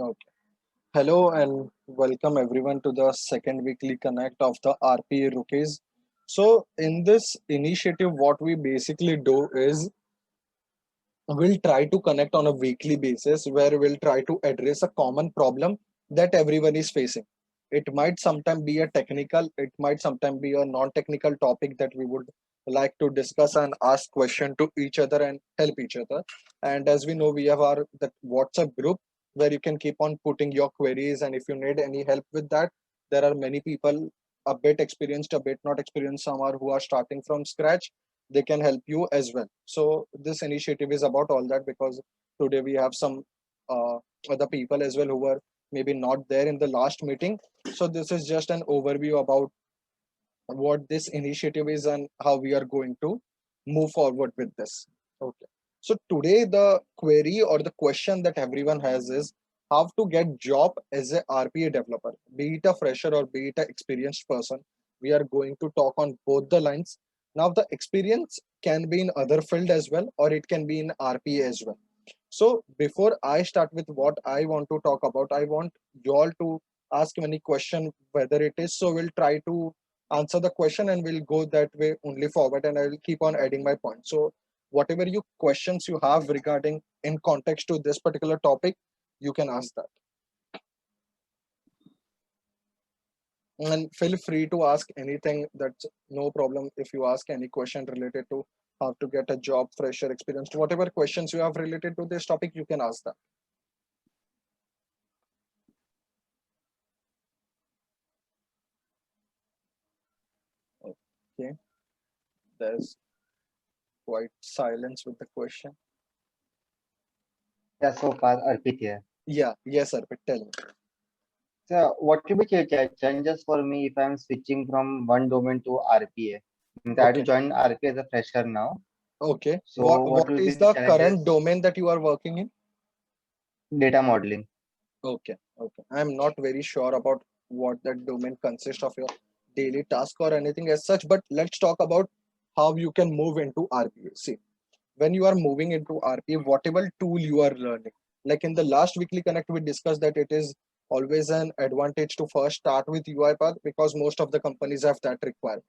Okay. Hello and welcome everyone to the second weekly connect of the RPA Rookies. So, in this initiative, what we basically do is we'll try to connect on a weekly basis where we'll try to address a common problem that everyone is facing. It might sometimes be a technical, it might sometimes be a non-technical topic that we would like to discuss and ask question to each other and help each other. And as we know, we have our that WhatsApp group where you can keep on putting your queries, and if you need any help with that, there are many people a bit experienced, a bit not experienced, some are who are starting from scratch. They can help you as well. So this initiative is about all that because today we have some uh, other people as well who were maybe not there in the last meeting. So this is just an overview about what this initiative is and how we are going to move forward with this. Okay. So today the query or the question that everyone has is how to get job as a RPA developer, be it a fresher or be it an experienced person. We are going to talk on both the lines. Now the experience can be in other field as well, or it can be in RPA as well. So before I start with what I want to talk about, I want you all to ask many question whether it is. So we'll try to answer the question and we'll go that way only forward, and I will keep on adding my points. So whatever you questions you have regarding in context to this particular topic, you can ask that. And feel free to ask anything. That's no problem. If you ask any question related to how to get a job, fresher experience, whatever questions you have related to this topic, you can ask that. Okay, there's quite silence with the question. Yeah, so far Arpit here. Yeah, yes, sir, but tell me. So what will be changes for me if I'm switching from one domain to RPA? Means I have to Okay, join RPA as a fresher now. okay. So What what will be is the the current challenges? domain that you are working in? Data modeling. Okay, okay. I'm not very sure about what that domain consists of your daily task or anything as such, but let's talk about how you can move into RPA. See, when you are moving into RPA, whatever tool you are learning, like in the last weekly connect, we discussed that it is always an advantage to first start with UiPath because most of the companies have that requirement,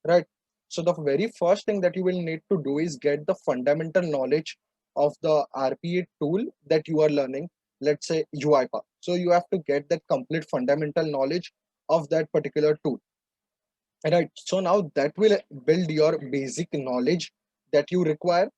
right? So the very first thing that you will need to do is get the fundamental knowledge of the RPA tool that you are learning, let's say UiPath. So you have to get that complete fundamental knowledge of that particular tool. Right. So now that will build your basic knowledge that you require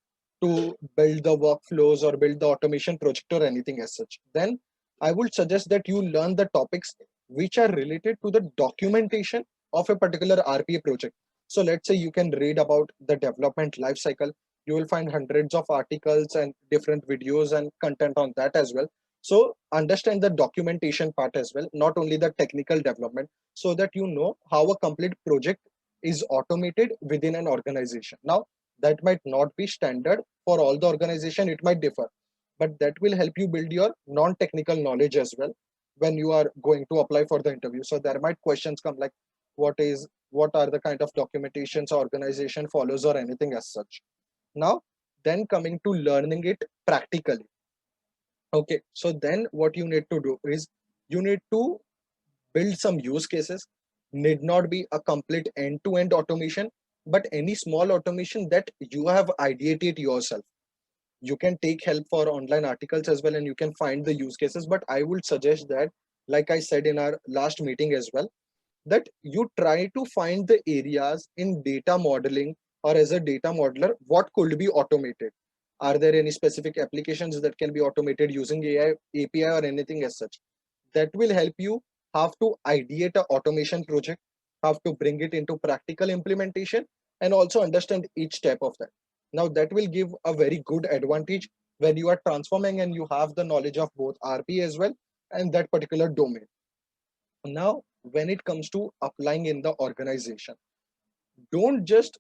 to build the workflows or build the automation project or anything as such. Then I would suggest that you learn the topics which are related to the documentation of a particular RPA project. So let's say you can read about the development life cycle. You will find hundreds of articles and different videos and content on that as well. So understand the documentation part as well, not only the technical development, so that you know how a complete project is automated within an organization. Now that might not be standard for all the organization, it might differ, but that will help you build your non-technical knowledge as well when you are going to apply for the interview. So there might questions come like what are the kind of documentations organization follows or anything as such. Now then coming to learning it practically. Okay, so then what you need to do is you need to build some use cases. Need not be a complete end-to-end automation, but any small automation that you have ideated yourself. You can take help for online articles as well and you can find the use cases, but I would suggest that, like I said in our last meeting as well, that you try to find the areas in data modeling or as a data modeler what could be automated. Are there any specific applications that can be automated using AI API or anything as such? That will help you have to ideate a automation project, have to bring it into practical implementation, and also understand each step of that. Now that will give a very good advantage when you are transforming and you have the knowledge of both RP as well and that particular domain. Now when it comes to applying in the organization, don't just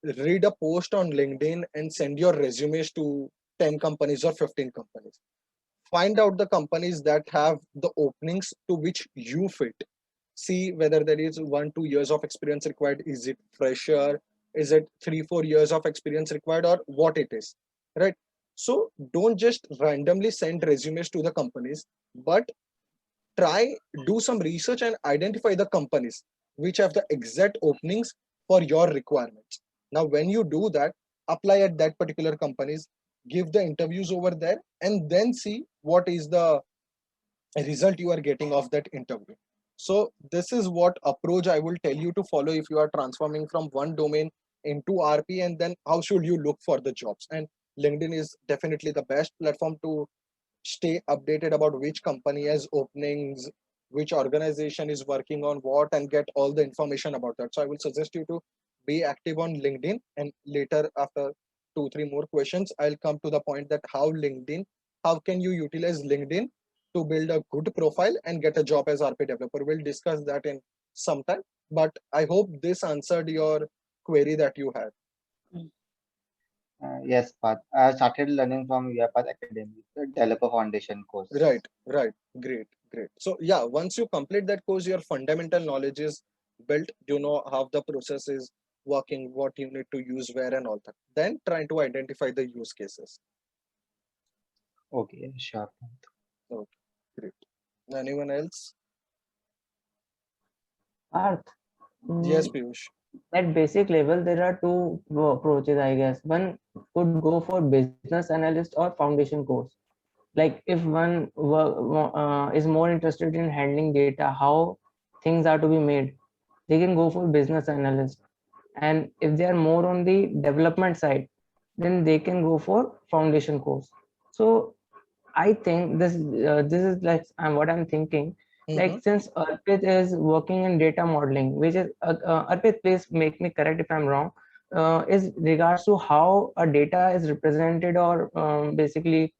read a post on LinkedIn and send your resumes to 10 companies or 15 companies. Find out the companies that have the openings to which you fit. See whether there is 1 2 years of experience required. Is it fresher? Is it 3 4 years of experience required, or what it is, right? So don't just randomly send resumes to the companies, but try do some research and identify the companies which have the exact openings for your requirements. Now when you do that, apply at that particular companies, give the interviews over there, and then see what is the result you are getting of that interview. So this is what approach I will tell you to follow if you are transforming from one domain into RP, and then how should you look for the jobs. And LinkedIn is definitely the best platform to stay updated about which company has openings, which organization is working on what, and get all the information about that. So I will suggest you to be active on LinkedIn. And later, after two, three more questions, I'll come to the point that how can you utilize LinkedIn to build a good profile and get a job as RP developer. We'll discuss that in some time. But I hope this answered your query that you had. Yes, Parth. I started learning from UiPath Academy, the Developer Foundation course. Right, right. Great, great. So yeah, once you complete that course, your fundamental knowledge is built. You know how the process is working, what you need to use where and all that. Then trying to identify the use cases. Okay, sure. Okay, great. Anyone else? Parth, Yes, mm, Piyush. at basic level, there are two approaches, I guess. One could go for business analyst or foundation course. Like if one is more interested in handling data, how things are to be made, they can go for business analyst. And if they are more on the development side, then they can go for foundation course. So I think this is like what I'm thinking. Mm-hmm. Like since Arpit is working in data modeling, which is Arpit, please make me correct if I'm wrong. Is regards to how a data is represented, or basically,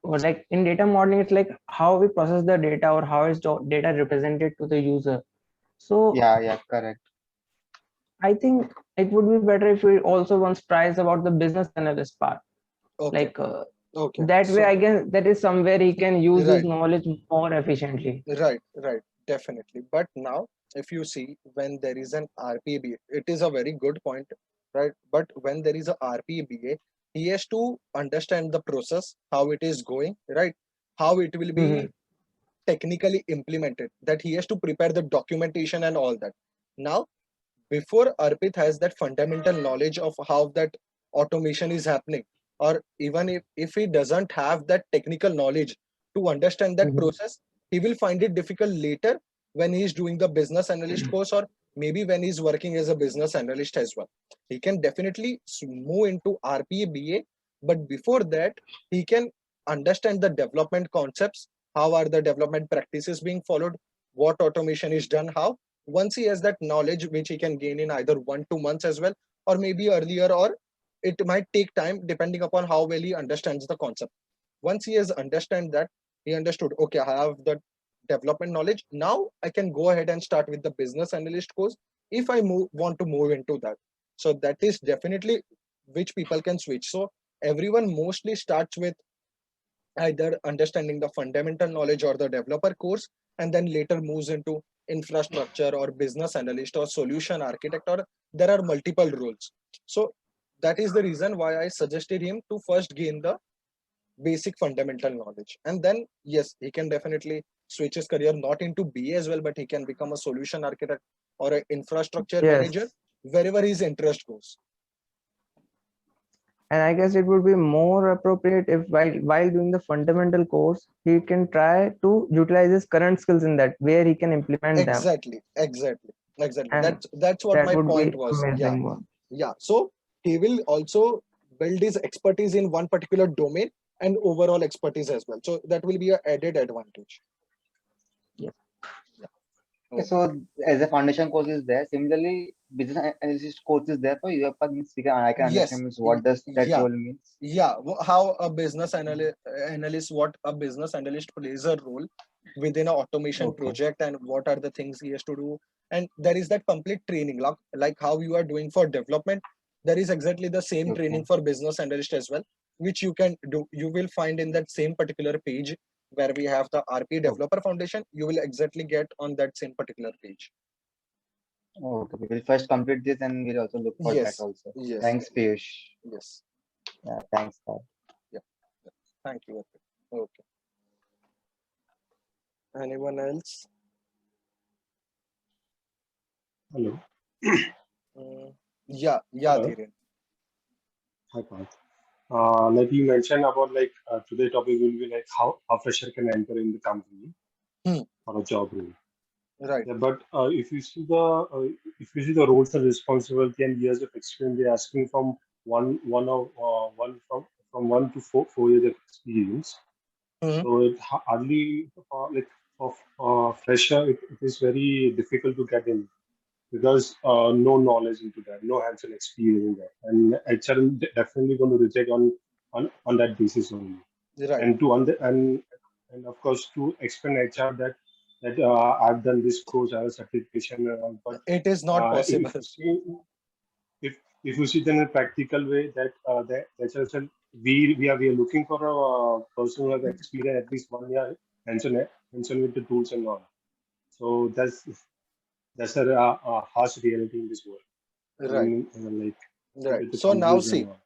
or like in data modeling, it's like how we process the data or how is data represented to the user. So Yeah, correct. I think it would be better if we also once tries about the business analyst part. Okay, Like okay. that way, So I guess that is somewhere he can use his right, knowledge more efficiently. right, definitely. But now, if you see when there is an RPBA, it is a very good point, right? But when there is a RPBA, he has to understand the process, how it is going, right? How it will be Mhm. technically implemented, that he has to prepare the documentation and all that. Now, before Arpit has that fundamental knowledge of how that automation is happening, or even if he doesn't have that technical knowledge to understand that Mhm. process, he will find it difficult later when he's doing the business analyst course, or maybe when he's working as a business analyst as well. He can definitely move into RPBA, but before that, he can understand the development concepts, how are the development practices being followed, what automation is done, how. Once he has that knowledge, which he can gain in either 1 2 months as well, or maybe earlier, or it might take time depending upon how well he understands the concept. Once he has understand that, he understood, okay, I have the development knowledge, now I can go ahead and start with the business analyst course if I want to move into that. So that is definitely which people can switch. So everyone mostly starts with either understanding the fundamental knowledge or the developer course, and then later moves into infrastructure or business analyst or solution architect, or there are multiple roles. So that is the reason why I suggested him to first gain the basic fundamental knowledge, and then yes, he can definitely switch his career not into BA as well, but he can become a solution architect or an infrastructure manager Yes, wherever his interest goes. and I guess it would be more appropriate if while doing the fundamental course, he can try to utilize his current skills in that where he can implement them, Exactly, and that's what that my would point be was. Yeah, amazing one. yeah. So he will also build his expertise in one particular domain and overall expertise as well, so that will be a added advantage. Yes. Yeah. Okay, Okay. so as a foundation course is there, similarly, business analysis course is there for UiPath means I can understand Yes. means what does that Yeah. role means. Yeah. How a business analyst, what a business analyst plays a role within an automation Okay, project, and what are the things he has to do. And there is that complete training, like how you are doing for development, there is exactly the same training okay, for business analyst as well, which you can do. You will find in that same particular page where we have the RP okay, developer foundation. You will exactly get on that same particular page. okay. We'll first complete this and we'll also look for that Yes. also. Yes. Thanks, Piyush. Yes. Yeah, thanks, Parth. Yeah. Thank you. Okay. Anyone else? Hello. Yeah, Hello. Dhiren. Hi, Parth. Like you mentioned about like today's topic will be like how fresher can enter in the company Hmm. for a job role. Right. Yeah, but if you see the roles and responsibility and years of experience, they're asking from one from 1 to 4 years of experience. Hmm. So it hardly like for fresher, it is very difficult to get in because no knowledge into that, no hands-on experience in that, and HR is definitely going to reject on that basis only. Right. And to and of course to explain HR that I've done this course, I have a certification, and all, but It is not possible. if you see if you see it in a practical way that HR we are looking for a person who has experience at least 1 year hands-on with the tools and all. So that's a harsh reality in this world. Right. Like Right. with the So now companies and see, all.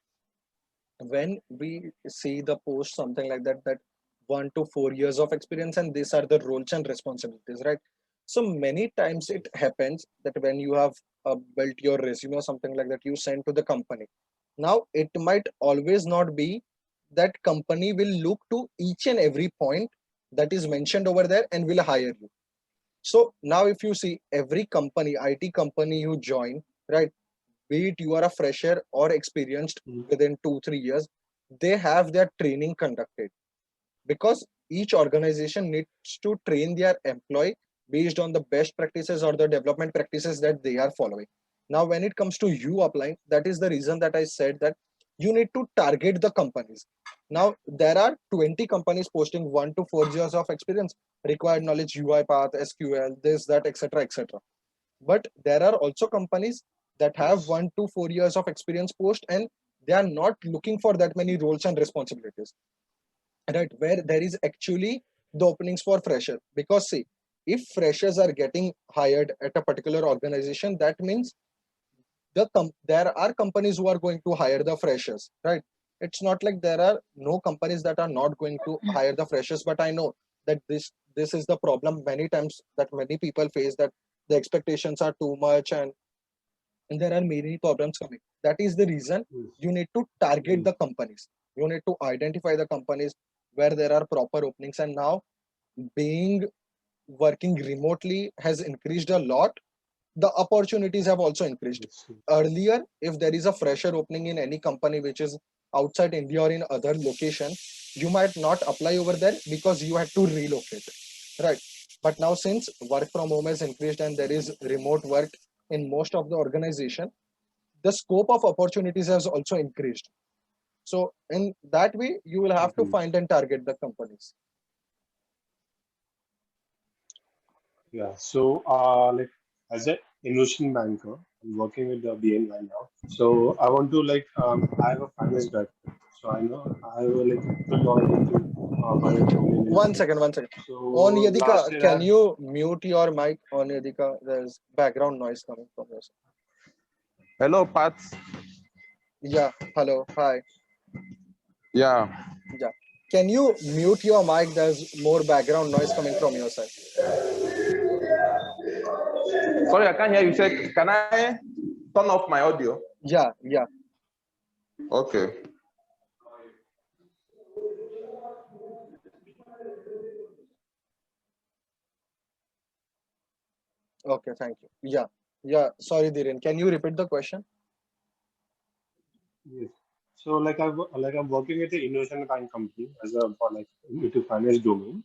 when we see the post something like that 1 to 4 years of experience, and these are the roles and responsibilities, right? So many times it happens that when you have built your resume or something like that, you send to the company. Now it might always not be that company will look to each and every point that is mentioned over there and will hire you. So now if you see every company, IT company you join, right, be it you are a fresher or experienced Mm. within 2 3 years, they have their training conducted, because each organization needs to train their employee based on the best practices or the development practices that they are following. Now when it comes to you applying, that is the reason that I said that you need to target the companies. Now there are 20 companies posting 1 to 4 years of experience, required knowledge, UiPath, SQL, this, that, etc., etc. But there are also companies that have Yes. 1 to 4 years of experience post, and they are not looking for that many roles and responsibilities, right? Where there is actually the openings for fresher. Because see, if freshers are getting hired at a particular organization, that means there are companies who are going to hire the freshers, right? It's not like there are no companies that are not going to hire the freshers, but I know that this is the problem many times that many people face, that the expectations are too much, and there are many problems coming. That is the reason Yes. you need to target Mm. the companies. You need to identify the companies where there are proper openings. And now, being working remotely has increased a lot. The opportunities have also increased. Yes. Earlier, if there is a fresher opening in any company which is outside India or in other location, you might not apply over there because you had to relocate, right? But now, since work from home has increased and there is remote work in most of the organization, the scope of opportunities has also increased. So in that way, you will have to Agreed. find and target the companies. Yeah. So like as an innovation banker, I'm working with the BNY now. So I want to like I have a finance background, so I know I have like full knowledge into finance domain and One all. second, one second. So On last Yadika, year can you mute your mic? On Yadika, there's background noise coming from your side. Hello, Pat. Yeah, hello, hi. Yeah. Yeah. Can you mute your mic? There's more background noise coming from your side. Sorry, I can't hear you. Say, can I turn off my audio? Yeah, yeah. Okay. Okay, thank you. Yeah, yeah. Sorry, Dhiren. Can you repeat the question? yes. So I'm working with the innovation bank company as a for like into finance domain.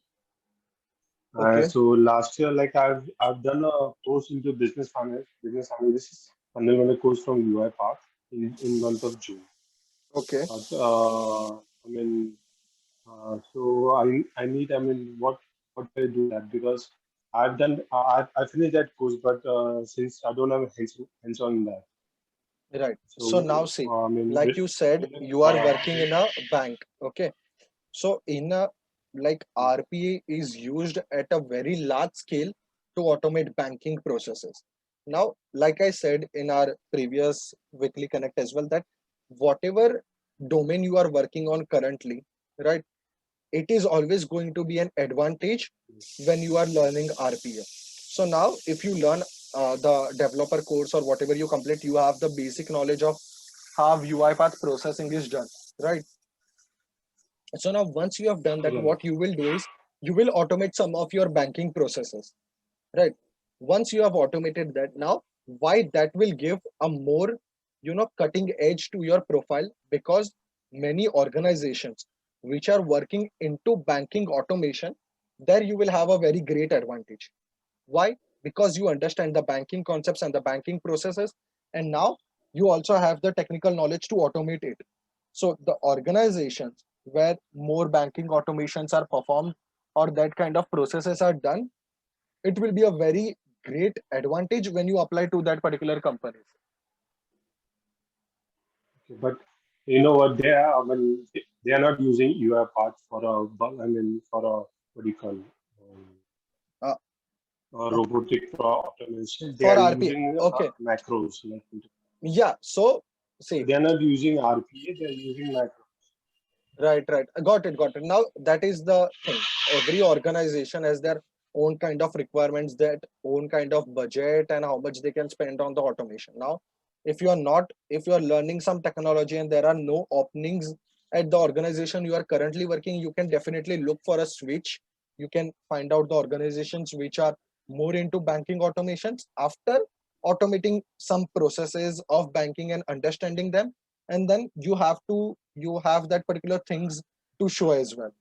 Okay, So last year, like I've done a course into business analysis, underwent a course from UiPath in month of June. okay. But I mean, so I mean, what do I do that? Because I finished that course, but since I don't have hands on that, Right. So now so see, I mean, like you said, you are working in a bank. Okay. So in a, like, RPA is used at a very large scale to automate banking processes. Now, like I said in our previous weekly connect as well, that whatever domain you are working on currently, right? it is always going to be an advantage when you are learning RPA. So now if you learn the developer course or whatever you complete, you have the basic knowledge of how UiPath processing is done, right? So now once you have done that, Right. what you will do is you will automate some of your banking processes, right? Once you have automated that, now why that will give a more, cutting edge to your profile, because many organizations which are working into banking automation, there you will have a very great advantage. Why? Because you understand the banking concepts and the banking processes, and now you also have the technical knowledge to automate it. So the organizations where more banking automations are performed or that kind of processes are done, it will be a very great advantage when you apply to that particular company. Okay, but you know what? They are, I mean, they are not using UiPath for a, I mean, for a, what do you call, Uh, a robotic automation. They for are RPA, using okay, macros. Like, yeah. So so see, they are not using RPA. They are using macros. right. Got it. Now that is the thing. Every organization has their own kind of requirements, that own kind of budget, and how much they can spend on the automation. Now, if you are learning some technology and there are no openings at the organization you are currently working, you can definitely look for a switch. You can find out the organizations which are more into banking automations. After automating some processes of banking and understanding them, and then you have that particular things to show as well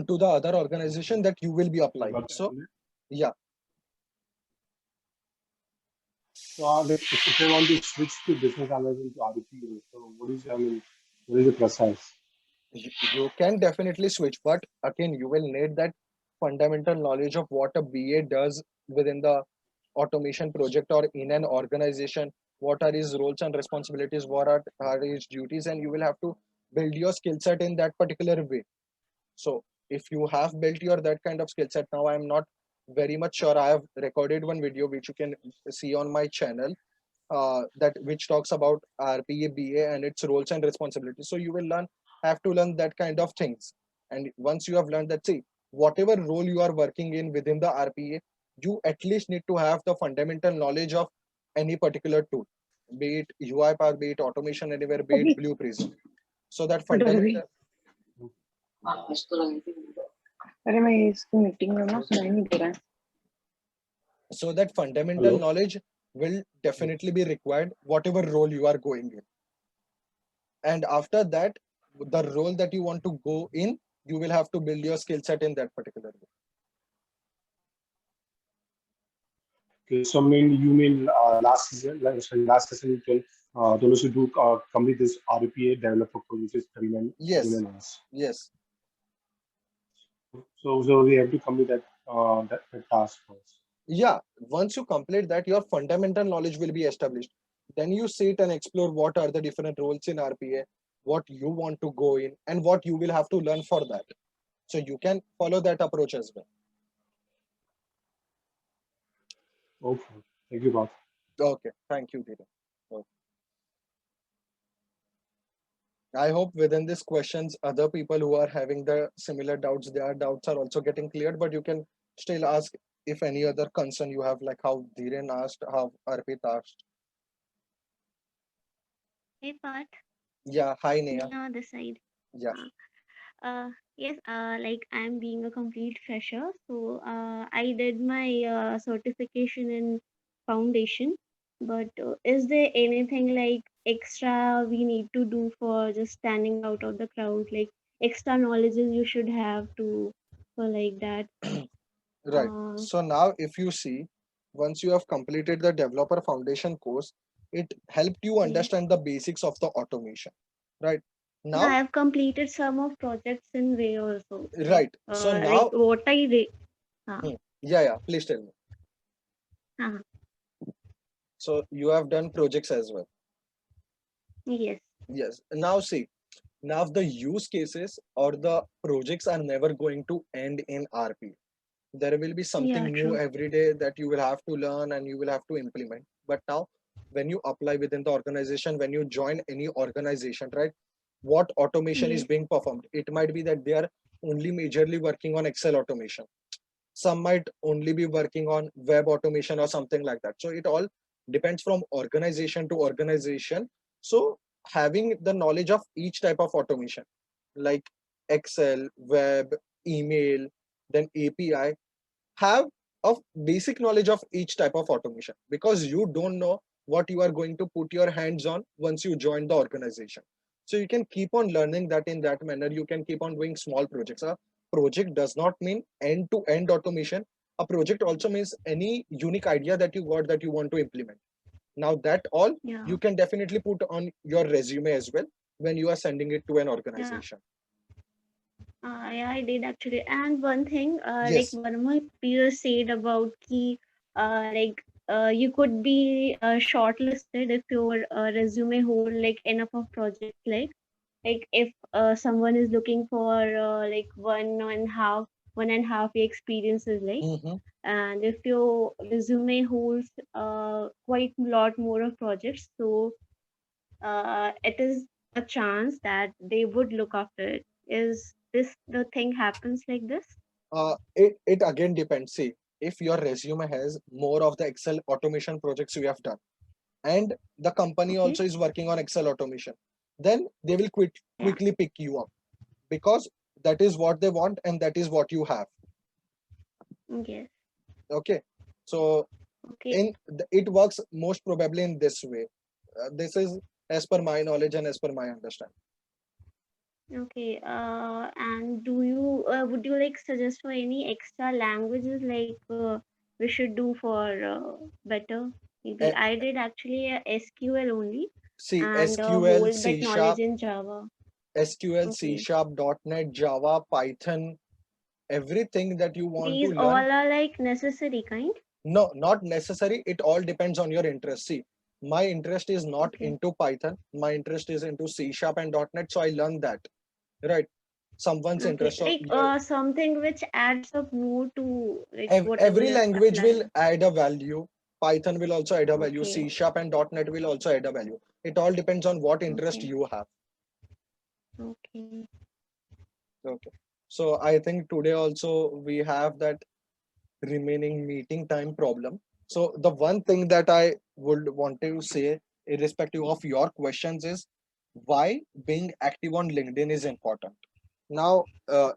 to the other organization that you will be You applying. got the So idea? yeah. So like, if I want to switch to business analysis to RPA, so what is, I mean, what is the process? You can definitely switch, but again you will need that fundamental knowledge of what a BA does within the automation project or in an organization. What are his roles and responsibilities, are his duties, and you will have to build your skill set in that particular way. So if you have built your that kind of skill set, now I'm not very much sure. I have recorded one video which you can see on my channel, that which talks about RPA BA and its roles and responsibilities. So you will have to learn that kind of things. And once you have learned that, see, whatever role you are working in within the RPA, you at least need to have the fundamental knowledge of any particular tool, be it UiPath, be it Automation Anywhere, be it अभी Blue Prism. So that उधर अभी fundamental, अरे मैं इसकी meeting में ना सुनाई नहीं दे रहा है so that fundamental Hello? knowledge will definitely be required whatever role you are going in. And after that, the role that you want to go in, you will have to build your skill set in that particular way. Okay, so you mean last season, like, sorry, last session you told those who do complete this RPA developer course, which is 39 Yes, hours. yes. So we have to complete that task first. Yeah, once you complete that, your fundamental knowledge will be established. Then you sit and explore what are the different roles in RPA, what you want to go in, and what you will have to learn for that. So you can follow that approach as well. Okay, thank you, Bob. Okay, thank you, Dheeran. Okay. I hope within these questions, other people who are having the similar doubts, their doubts are also getting cleared, but you can still ask if any other concern you have, like how Dhiren asked, how Arpit asked. Hey, Pat, Yeah, hi Neha. Neha this side. Yeah, Yes, like I'm being a complete fresher, so I did my certification in foundation. But is there anything like extra we need to do for just standing out of the crowd? Like extra knowledges you should have to for like that. right. Uh, So now if you see, once you have completed the developer foundation course, it helped you yes. understand the basics of the automation, right? Yeah, I Now, have completed some of projects in Ray also. right. So Like now, what I re- hmm, yeah, please tell me. uh, So you have done projects as well. yes. Yes. Now see, now the use cases or the projects are never going to end in RP. There will be Yeah, something new true. every day that you will have to learn and you will have to implement. But now when you apply within the organization, when you join any organization, right, what automation is Yes. being performed. It might be that they are only majorly working on Excel automation. Some might only be working on web automation or something like that. So it all depends from organization to organization. So having the knowledge of each type of automation, like Excel, web, email, then API, have a basic knowledge of each type of automation, because you don't know what you are going to put your hands on once you join the organization. So you can keep on learning that. In that manner you can keep on doing small projects. A project does not mean end to end automation. A project also means any unique idea that you got that you want to implement. Now that all Yeah. you can definitely put on your resume as well when you are sending it to an Yeah. organization. Yeah, I did actually. And one thing, like Yes. one of my peers said about key, you could be shortlisted if your resume hold like enough of projects. Like if someone is looking for like 1.5 year experiences, like, Hmm. and if your resume holds quite a lot more of projects, so it is a chance that they would look after it. Is this the thing happens like this? It again depends. See, if your resume has more of the Excel automation projects you have done, and the company Okay. also is working on Excel automation, then they will Yeah. quickly pick you up, because that is what they want and that is what you have. Yes. Okay, so Okay. it works most probably in this way. This is as per my knowledge and as per my understanding. Okay. And do you would you like suggest for any extra languages like we should do for better? Maybe Uh, I did actually SQL only See, and SQL, whole bit C knowledge Sharp, in Java. SQL, C Okay. Sharp, .NET, Java, Python, everything that you want to These all learn. are like necessary kind. No, not necessary. It all depends on your interest. See, my interest is not Okay. into Python. My interest is into C Sharp and .NET. So I learned that, right? Someone's Okay. interest or Like your something which adds up more to like whatever every you're language will applying. add a value. Python will also add a value. Okay. C Sharp and .NET will also add a value. It all depends on what interest Okay. you have. Okay. Okay. So I think today also we have that remaining meeting time problem. So the one thing that I would want to say, irrespective of your questions, is why being active on LinkedIn is important. Now,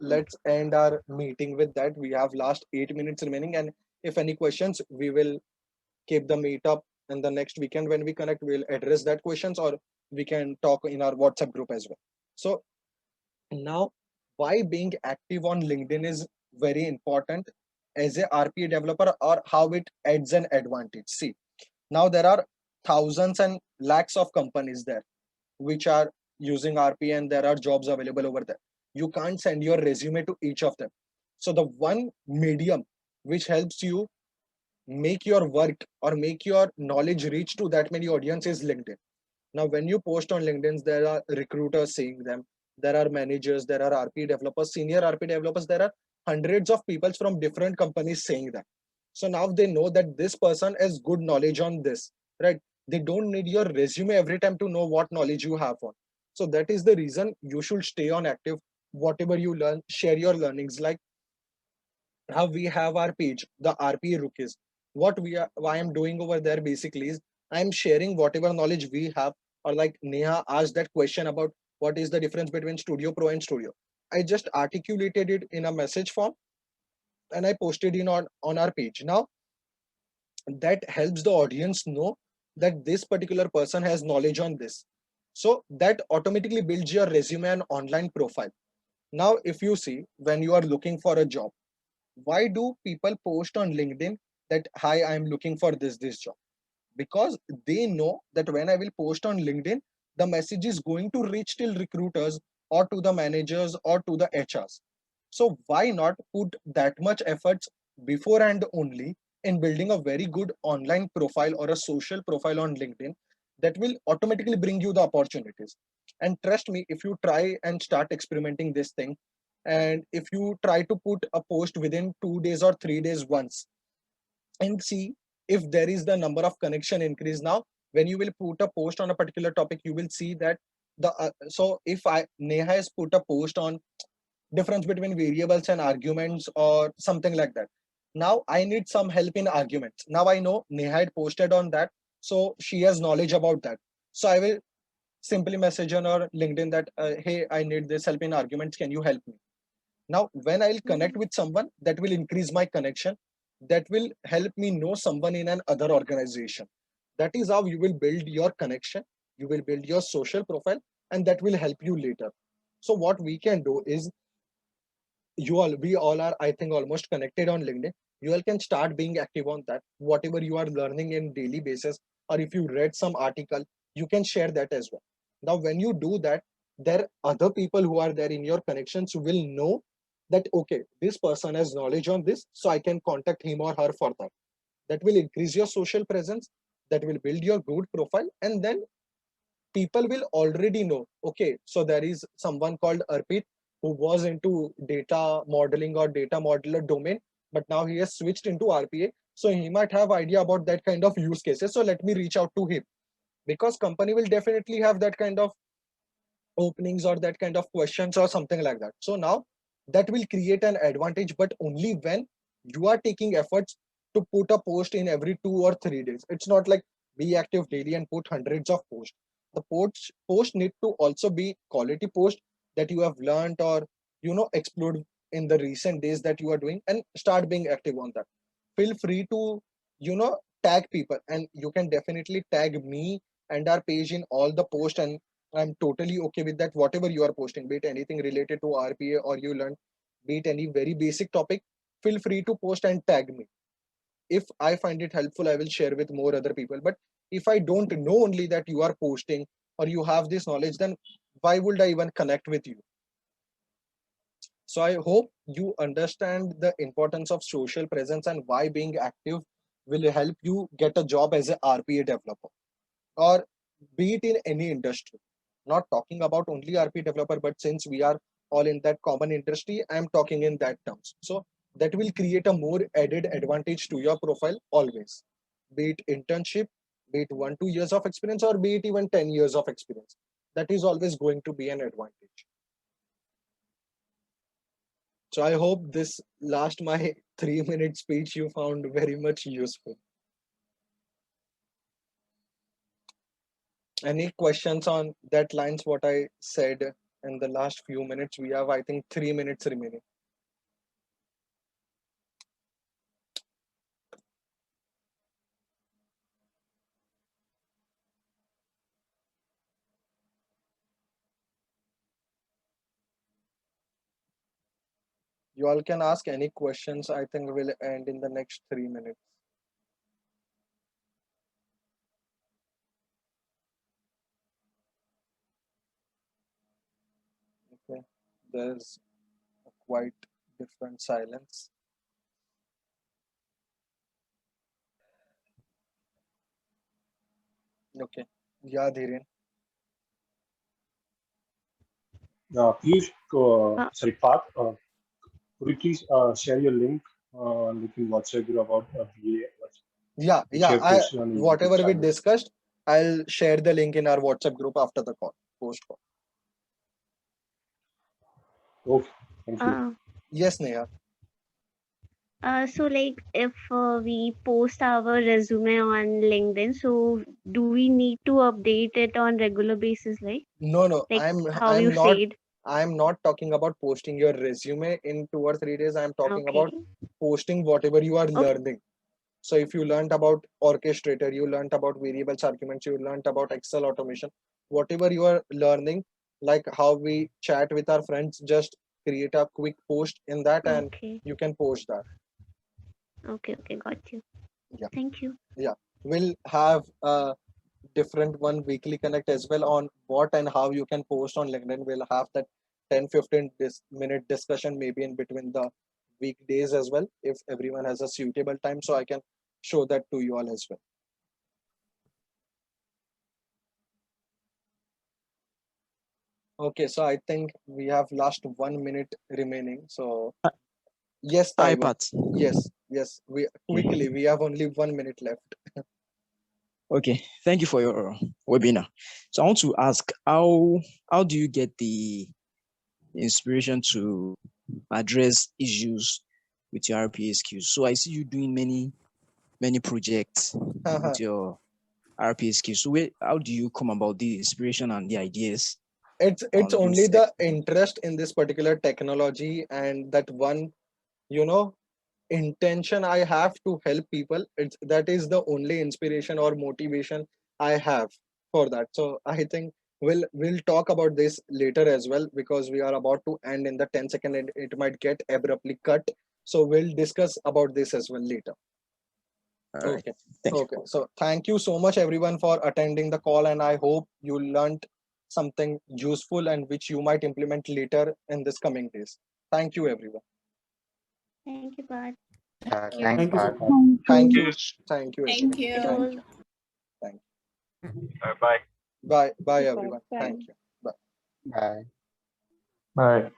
let's end our meeting with that. We have last 8 minutes remaining, and if any questions, we will keep the meet up. And the next weekend when we connect, we'll address that questions, or we can talk in our WhatsApp group as well. So now, why being active on LinkedIn is very important as a RPA developer, or how it adds an advantage. See, now there are thousands and lakhs of companies there which are using RPA, and there are jobs available over there. You can't send your resume to each of them. So the one medium which helps you make your work or make your knowledge reach to that many audience is LinkedIn. Now, when you post on LinkedIn, there are recruiters seeing them, there are managers, there are RP developers, senior RP developers, there are hundreds of people from different companies saying that. So now they know that this person has good knowledge on this, right? They don't need your resume every time to know what knowledge you have on. So that is the reason you should stay on active. Whatever you learn, share your learnings. Like how we have our page, the RPA rookies. Why I'm doing over there basically is I'm sharing whatever knowledge we have, or like Neha asked that question about what is the difference between Studio Pro and Studio. I just articulated it in a message form and I posted it on our page. Now that helps the audience know that this particular person has knowledge on this. So that automatically builds your resume and online profile. Now, if you see when you are looking for a job, why do people post on LinkedIn that hi, I'm looking for this job? Because they know that when I will post on LinkedIn, the message is going to reach till recruiters or to the managers or to the HRs. So why not put that much efforts before and only in building a very good online profile or a social profile on LinkedIn that will automatically bring you the opportunities. And trust me, if you try and start experimenting this thing, and if you try to put a post within 2 days or 3 days once, and see if there is the number of connection increase. Now when you will put a post on a particular topic, you will see that so if Neha has put a post on difference between variables and arguments or something like that. Now I need some help in arguments. Now I know Neha had posted on that, so she has knowledge about that. So I will simply message on or LinkedIn that, hey, I need this help in arguments. Can you help me? Now, when I'll connect with someone, that will increase my connection. That will help me know someone in an other organization. That is how you will build your connection. You will build your social profile, and that will help you later. So what we can do is we all are, I think, almost connected on LinkedIn. You all can start being active on that. Whatever you are learning in daily basis, or if you read some article, you can share that as well. Now when you do that, there other people who are there in your connections will know that, okay, this person has knowledge on this, so I can contact him or her for that. That will increase your social presence, that will build your good profile, and then people will already know, okay, so there is someone called Arpit who was into data modeling or data modeler domain, but now he has switched into RPA. So he might have idea about that kind of use cases. So let me reach out to him, because company will definitely have that kind of openings or that kind of questions or something like that. So now that will create an advantage, but only when you are taking efforts to put a post in every 2 or 3 days. It's not like be active daily and put hundreds of posts. The post need to also be quality post that you have learned or explored in the recent days that you are doing, and start being active on that. Feel free to tag people, and you can definitely tag me and our page in all the post, and I'm totally okay with that. Whatever you are posting, be it anything related to RPA or you learn, be it any very basic topic, feel free to post and tag me. If I find it helpful, I will share with more other people. But if I don't know only that you are posting or you have this knowledge, then why would I even connect with you? So I hope you understand the importance of social presence and why being active will help you get a job as a RPA developer, or be it in any industry. Not talking about only RP developer, but since we are all in that common industry, I'm talking in that terms. So that will create a more added advantage to your profile always. Be it internship, be it 1-2 years of experience, or be it even 10 years of experience. That is always going to be an advantage. So I hope this last my 3 minute speech you found very much useful. Any questions on that lines what I said in the last few minutes? We have, I think, 3 minutes remaining. You all can ask any questions. I think we'll end in the next 3 minutes. Okay, there's a quite different silence. Okay, yeah, Dhiren. Please, Uh, sorry, Parth, could you please share your link like in WhatsApp group about BA, Yeah, which you yeah. have posted on your YouTube Whatever we channel? discussed, I'll share the link in our WhatsApp group after the call, post call. Okay, thank you. Yes, Neha. so like if we post our resume on LinkedIn, so do we need to update it on regular basis, like No, like I'm how you I'm not said? I'm not talking about posting your resume in 2 or 3 days. I'm talking Okay. about posting whatever you are Okay. learning. So if you learned about orchestrator, you learned about variables arguments, you learned about Excel automation, whatever you are learning, like how we chat with our friends, just create a quick post in that and Okay. you can post that. Okay. Okay. Got you. Yeah. Thank you. Yeah. We'll have a different one weekly connect as well on what and how you can post on LinkedIn. We'll have that 10-15 minute discussion maybe in between the weekdays as well, if everyone has a suitable time, so I can show that to you all as well. Okay, so I think we have last 1 minute remaining. So yes, Taiwan. iPads. Yes, yes. We quickly, we have only 1 minute left. Okay, thank you for your webinar. So I want to ask, how do you get the inspiration to address issues with your RPA skills? So I see you doing many projects with your RPA skills. So how do you come about the inspiration and the ideas? It's on only this the interest in this particular technology and that one, you know, intention I have to help people. It's that is the only inspiration or motivation I have for that. So I think we'll talk about this later as well, because we are about to end in the 10-second and it might get abruptly cut. So we'll discuss about this as well later. All right. Okay. Thank you. Okay. So thank you so much everyone for attending the call, and I hope you learned something useful and which you might implement later in this coming days. Thank you everyone. Thank you, Parth. Thanks, Thank you so Parth. much. Thank you. Thank you Thank everyone. you. Thank you. Bye. Bye. Bye Bye. everyone. Bye. Thank you. Bye. Bye. Bye.